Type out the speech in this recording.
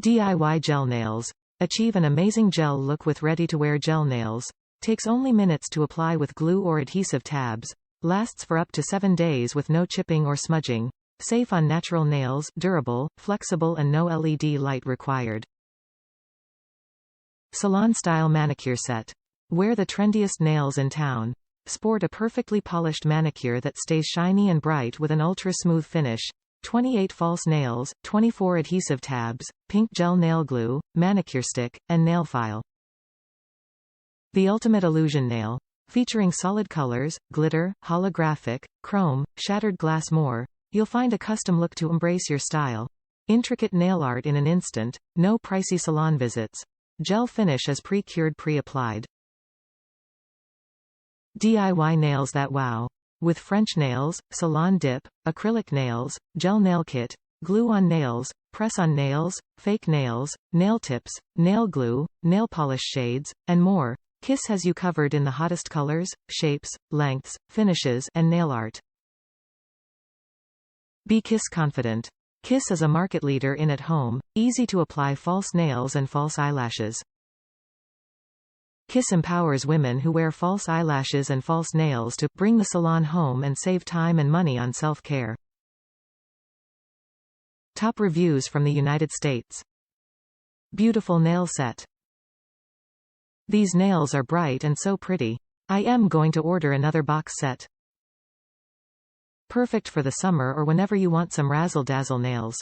DIY gel nails. Achieve an amazing gel look with ready-to-wear gel nails. Takes only minutes to apply with glue or adhesive tabs. Lasts for up to 7 days with no chipping or smudging. Safe on natural nails, durable, flexible and no LED light required. Salon Style Manicure Set. Wear the trendiest nails in town. Sport a perfectly polished manicure that stays shiny and bright with an ultra-smooth finish. 28 false nails, 24 adhesive tabs, pink gel nail glue, manicure stick, and nail file. The ultimate illusion nail. Featuring solid colors, glitter, holographic, chrome, shattered glass more, you'll find a custom look to embrace your style. Intricate nail art in an instant, no pricey salon visits. Gel finish is pre-cured pre-applied. DIY nails that wow. With French nails, salon dip, acrylic nails, gel nail kit, glue on nails, press on nails, fake nails, nail tips, nail glue, nail polish shades, and more, Kiss has you covered in the hottest colors, shapes, lengths, finishes, and nail art. Be Kiss confident. Kiss is a market leader in at-home, easy-to-apply false nails and false eyelashes. Kiss empowers women who wear false eyelashes and false nails to bring the salon home and save time and money on self-care. Top reviews from the United States. Beautiful nail set. These nails are bright and so pretty. I am going to order another box set. Perfect for the summer or whenever you want some razzle-dazzle nails.